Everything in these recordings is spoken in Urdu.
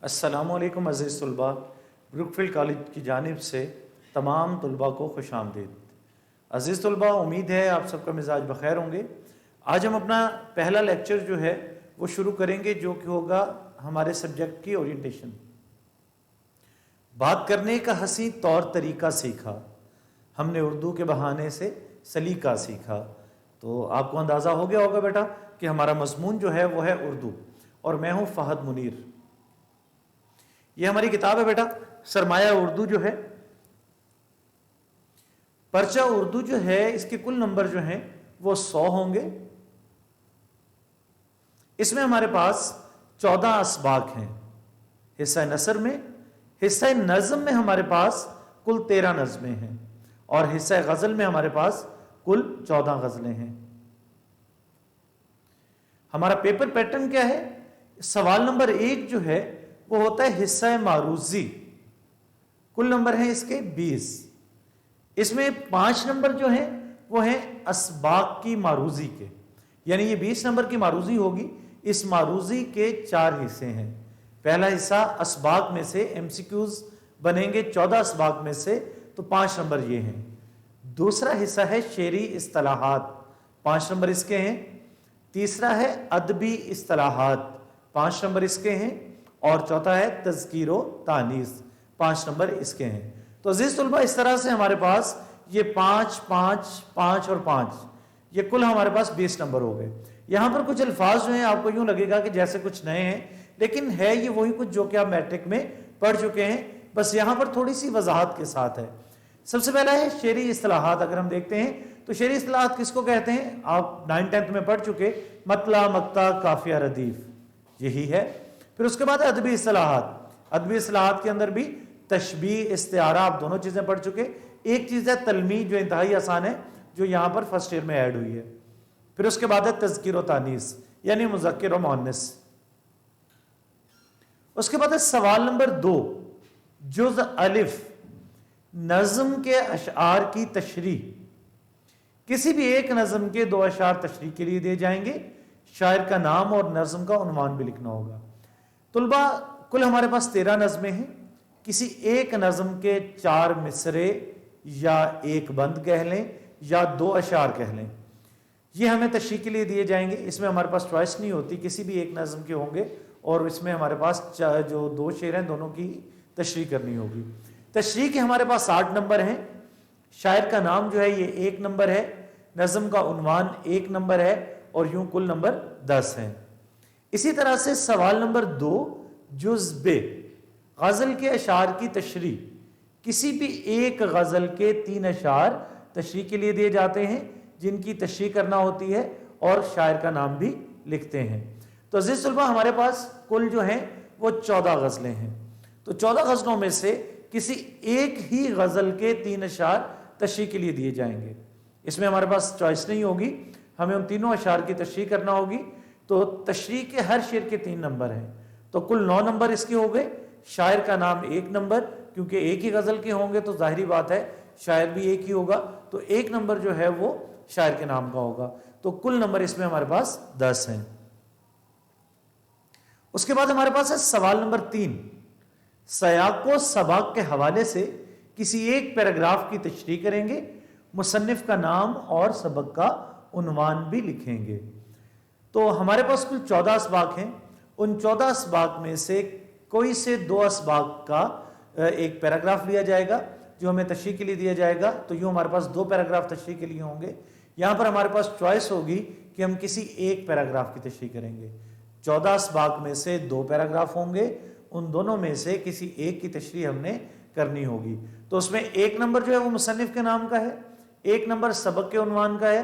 السلام علیکم عزیز طلباء، بروکفیلڈ کالج کی جانب سے تمام طلباء کو خوش آمدید۔ عزیز طلباء، امید ہے آپ سب کا مزاج بخیر ہوں گے۔ آج ہم اپنا پہلا لیکچر جو ہے وہ شروع کریں گے، جو کہ ہوگا ہمارے سبجیکٹ کی اورینٹیشن۔ بات کرنے کا حسین طور طریقہ سیکھا، ہم نے اردو کے بہانے سے سلیقہ سیکھا۔ تو آپ کو اندازہ ہو گیا ہوگا بیٹا کہ ہمارا مضمون جو ہے وہ ہے اردو، اور میں ہوں فہد منیر۔ یہ ہماری کتاب ہے بیٹا، سرمایہ اردو جو ہے، پرچہ اردو جو ہے، اس کے کل نمبر جو ہیں وہ 100 ہوں گے۔ اس میں ہمارے پاس 14 اسباق ہیں حصہ نثر میں۔ حصہ نظم میں ہمارے پاس کل 13 نظمیں ہیں، اور حصہ غزل میں ہمارے پاس کل 14 غزلیں ہیں۔ ہمارا پیپر پیٹرن کیا ہے؟ سوال نمبر 1 جو ہے وہ ہوتا ہے حصہ معروضی، کل نمبر ہیں اس کے 20۔ اس میں 5 نمبر جو ہیں وہ ہیں اسباق کی معروضی کے، یعنی یہ 20 نمبر کی معروضی ہوگی۔ اس معروضی کے 4 حصے ہیں۔ پہلا حصہ اسباق میں سے MCQs بنیں گے 14 اسباق میں سے، تو 5 نمبر یہ ہیں۔ دوسرا حصہ ہے شعری اصطلاحات، 5 نمبر اس کے ہیں۔ تیسرا ہے ادبی اصطلاحات، 5 نمبر اس کے ہیں۔ اور چوتھا ہے تذکیر و تانیث، 5 نمبر اس کے ہیں۔ تو عزیز طلبہ، اس طرح سے ہمارے پاس یہ 5 5 5 اور 5، یہ کل ہمارے پاس 20 نمبر ہو گئے۔ یہاں پر کچھ الفاظ جو ہیں آپ کو یوں لگے گا کہ جیسے کچھ نئے ہیں، لیکن ہے یہ وہی کچھ جو کہ آپ میٹرک میں پڑھ چکے ہیں، بس یہاں پر تھوڑی سی وضاحت کے ساتھ ہے۔ سب سے پہلا ہے شعری اصطلاحات۔ اگر ہم دیکھتے ہیں تو شعری اصطلاحات کس کو کہتے ہیں؟ آپ 9 10 میں پڑھ چکے، مطلع، مقطع، قافیہ، ردیف، یہی ہے۔ پھر اس کے بعد ادبی اصطلاحات۔ ادبی اصطلاحات کے اندر بھی تشبیہ، استعارہ، آپ دونوں چیزیں پڑھ چکے۔ ایک چیز ہے تلمیح، جو انتہائی آسان ہے، جو یہاں پر فرسٹ ایئر میں ایڈ ہوئی ہے۔ پھر اس کے بعد ہے تذکیر و تانیث، یعنی مذکر و مؤنث۔ اس کے بعد ہے سوال نمبر 2، جز الف، نظم کے اشعار کی تشریح۔ کسی بھی ایک نظم کے 2 اشعار تشریح کے لیے دیے جائیں گے، شاعر کا نام اور نظم کا عنوان بھی لکھنا ہوگا۔ طلبہ، کل ہمارے پاس 13 نظمیں ہیں۔ کسی ایک نظم کے 4 مصرے یا ایک بند کہہ لیں یا 2 اشعار کہہ لیں، یہ ہمیں تشریح کے لیے دیے جائیں گے۔ اس میں ہمارے پاس چوائس نہیں ہوتی، کسی بھی ایک نظم کے ہوں گے، اور اس میں ہمارے پاس جو 2 شعر ہیں دونوں کی تشریح کرنی ہوگی۔ تشریح کے ہمارے پاس 60 نمبر ہیں۔ شاعر کا نام جو ہے یہ 1 نمبر ہے، نظم کا عنوان 1 نمبر ہے، اور یوں کل نمبر 10 ہیں۔ اسی طرح سے سوال نمبر 2، جز ب، غزل کے اشعار کی تشریح۔ کسی بھی ایک غزل کے 3 اشعار تشریح کے لیے دیے جاتے ہیں، جن کی تشریح کرنا ہوتی ہے اور شاعر کا نام بھی لکھتے ہیں۔ تو عزیز طلبہ، ہمارے پاس کل جو ہیں وہ 14 غزلیں ہیں۔ تو 14 غزلوں میں سے کسی ایک ہی غزل کے 3 اشعار تشریح کے لیے دیے جائیں گے۔ اس میں ہمارے پاس چوائس نہیں ہوگی، ہمیں ان تینوں اشعار کی تشریح کرنا ہوگی۔ تو تشریح کے ہر شعر کے 3 نمبر ہیں، تو کل 9 نمبر اس کے ہو گئے۔ شاعر کا نام 1 نمبر، کیونکہ ایک ہی غزل کے ہوں گے تو ظاہری بات ہے شاعر بھی ایک ہی ہوگا، تو 1 نمبر جو ہے وہ شاعر کے نام کا ہوگا۔ تو کل نمبر اس میں ہمارے پاس 10 ہیں۔ اس کے بعد ہمارے پاس ہے سوال نمبر 3، سیاق و سباق کے حوالے سے کسی ایک پیراگراف کی تشریح کریں گے، مصنف کا نام اور سبق کا عنوان بھی لکھیں گے۔ تو ہمارے پاس کل 14 اسباق ہیں۔ ان 14 اسباق میں سے کوئی سے 2 اسباق کا ایک پیراگراف لیا جائے گا جو ہمیں تشریح کے لیے دیا جائے گا۔ تو یوں ہمارے پاس 2 پیراگراف تشریح کے لیے ہوں گے۔ یہاں پر ہمارے پاس چوائس ہوگی کہ ہم کسی ایک پیراگراف کی تشریح کریں گے۔ 14 اسباق میں سے 2 پیراگراف ہوں گے، ان دونوں میں سے کسی ایک کی تشریح ہم نے کرنی ہوگی۔ تو اس میں 1 نمبر جو ہے وہ مصنف کے نام کا ہے، 1 نمبر سبق کے عنوان کا ہے،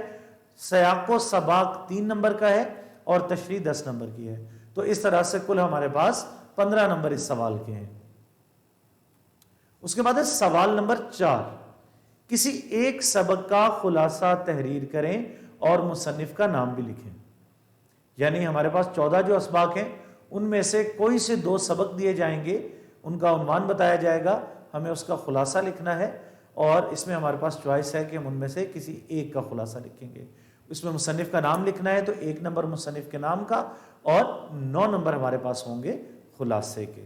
سیاق و سباق 3 نمبر کا ہے، اور تشریح 10 نمبر کی ہے۔ تو اس طرح سے کل ہمارے پاس 15 نمبر اس سوال کے ہیں۔ اس کے بعد ہے سوال نمبر 4، کسی ایک سبق کا خلاصہ تحریر کریں اور مصنف کا نام بھی لکھیں۔ یعنی ہمارے پاس 14 جو اسباق ہیں، ان میں سے کوئی سے 2 سبق دیے جائیں گے، ان کا عنوان بتایا جائے گا، ہمیں اس کا خلاصہ لکھنا ہے، اور اس میں ہمارے پاس چوائس ہے کہ ہم ان میں سے کسی ایک کا خلاصہ لکھیں گے۔ اس میں مصنف کا نام لکھنا ہے، تو 1 نمبر مصنف کے نام کا، اور 9 نمبر ہمارے پاس ہوں گے خلاصے کے۔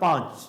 5,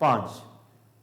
5,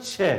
6।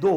2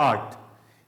8,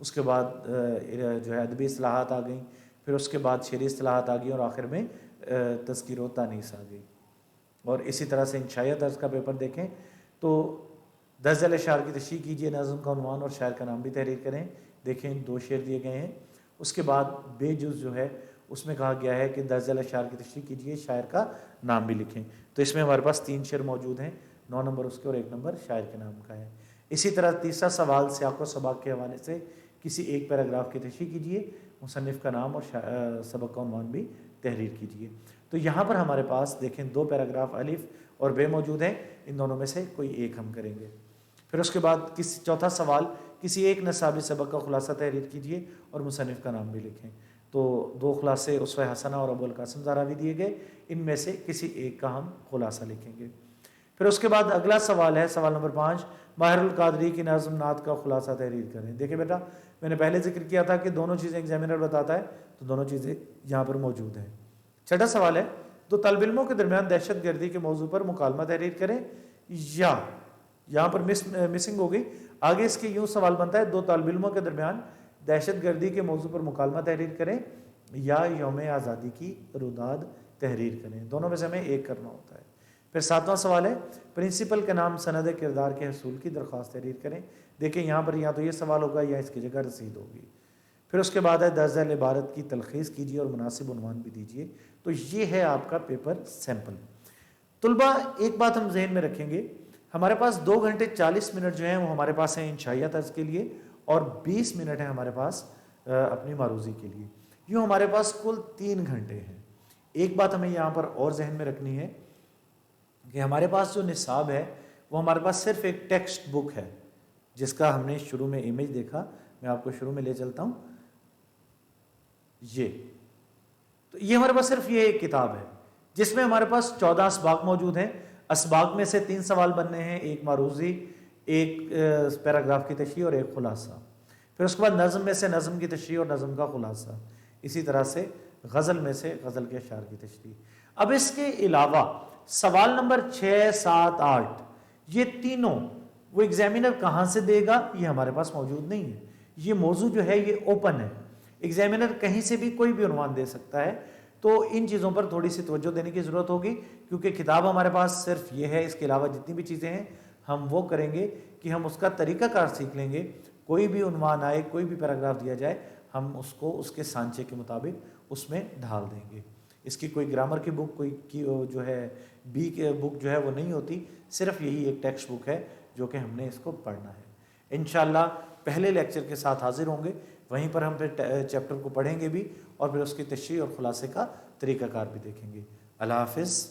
اس کے بعد جو ہے ادبی اصطلاحات آ گئیں، پھر اس کے بعد شعری اصطلاحات آ گئی اور آخر میں تذکیر و تانیث آ گئی. اور اسی طرح سے انشائیہ طرز کا پیپر دیکھیں تو درج ذیل اشعار کی تشریح کیجیے، نظم کا عنوان اور شاعر کا نام بھی تحریر کریں. دیکھیں 2 شعر دیے گئے ہیں. اس کے بعد بے جز جو ہے اس میں کہا گیا ہے کہ درج ذیل اشعار کی تشریح کیجیے، شاعر کا نام بھی لکھیں. تو اس میں ہمارے پاس 3 شعر موجود ہیں، 9 نمبر اس کے اور 1 نمبر شاعر کے نام کا ہے. اسی طرح تیسرا سوال سیاق و سباق کے حوالے سے کسی ایک پیراگراف کی تشریح کیجیے، مصنف کا نام اور سبق کا عنوان بھی تحریر کیجیے. تو یہاں پر ہمارے پاس دیکھیں 2 پیراگراف الف اور بے موجود ہیں، ان دونوں میں سے کوئی ایک ہم کریں گے. پھر اس کے بعد چوتھا سوال کسی ایک نصابی سبق کا خلاصہ تحریر کیجیے اور مصنف کا نام بھی لکھیں. تو 2 خلاصے اسوہ حسنہ اور ابو القاسم زہراوی دیے گئے، ان میں سے کسی ایک کا ہم خلاصہ لکھیں گے. پھر اس کے بعد اگلا سوال ہے سوال نمبر 5، ماہر القادری کی نظم نعت کا خلاصہ تحریر کریں. دیکھیں بیٹا میں نے پہلے ذکر کیا تھا کہ دونوں چیزیں ایگزامینر بتاتا ہے، تو دونوں چیزیں یہاں پر موجود ہیں. چھٹا سوال ہے 2 طالب علموں کے درمیان دہشت گردی کے موضوع پر مکالمہ تحریر کریں، یا یہاں پر مسنگ ہو گئی. آگے اس کے یوں سوال بنتا ہے 2 طالب علموں کے درمیان دہشت گردی کے موضوع پر مکالمہ تحریر کریں یا یوم آزادی کی روداد تحریر کریں. دونوں میں سے ہمیں ایک کرنا ہوتا ہے. پھر 7واں سوال ہے پرنسپل کے نام سند کردار کے حصول کی درخواست تحریر کریں. دیکھیں یہاں پر یا تو یہ سوال ہوگا یا اس کی جگہ رسید ہوگی. پھر اس کے بعد ہے درج ذیل عبارت کی تلخیص کیجیے اور مناسب عنوان بھی دیجیے. تو یہ ہے آپ کا پیپر سیمپل. طلبہ ایک بات ہم ذہن میں رکھیں گے، ہمارے پاس 2 گھنٹے 40 منٹ جو ہیں وہ ہمارے پاس ہیں انشائیہ طرز کے لیے اور 20 منٹ ہیں ہمارے پاس اپنی معروضی کے لیے. یوں ہمارے پاس کل 3 گھنٹے ہیں. ایک بات ہمیں یہاں پر اور ذہن میں رکھنی ہے کہ ہمارے پاس جو نصاب ہے وہ ہمارے پاس صرف ایک ٹیکسٹ بک ہے جس کا ہم نے شروع میں امیج دیکھا. میں آپ کو شروع میں لے چلتا ہوں. یہ ہمارے پاس صرف یہ ایک کتاب ہے جس میں ہمارے پاس 14 اسباق موجود ہیں. اسباق میں سے 3 سوال بننے ہیں، ایک معروضی، ایک پیراگراف کی تشریح اور ایک خلاصہ. پھر اس کے بعد نظم میں سے نظم کی تشریح اور نظم کا خلاصہ. اسی طرح سے غزل میں سے غزل کے اشعار کی تشریح. اب اس کے علاوہ سوال نمبر 6، 7، 8 یہ تینوں وہ ایگزامینر کہاں سے دے گا یہ ہمارے پاس موجود نہیں ہے. یہ موضوع جو ہے یہ اوپن ہے، ایگزامینر کہیں سے بھی کوئی بھی عنوان دے سکتا ہے. تو ان چیزوں پر تھوڑی سی توجہ دینے کی ضرورت ہوگی کیونکہ کتاب ہمارے پاس صرف یہ ہے. اس کے علاوہ جتنی بھی چیزیں ہیں ہم وہ کریں گے کہ ہم اس کا طریقہ کار سیکھ لیں گے. کوئی بھی عنوان آئے، کوئی بھی پیراگراف دیا جائے، ہم اس کو اس کے سانچے کے مطابق اس میں ڈھال دیں گے. اس کی کوئی گرامر کی بک، کوئی کی جو ہے بی کی بک جو ہے وہ نہیں ہوتی، صرف یہی ایک ٹیکسٹ بک ہے جو کہ ہم نے اس کو پڑھنا ہے. انشاءاللہ پہلے لیکچر کے ساتھ حاضر ہوں گے، وہیں پر ہم پھر چیپٹر کو پڑھیں گے بھی اور پھر اس کی تشریح اور خلاصے کا طریقہ کار بھی دیکھیں گے. اللہ حافظ.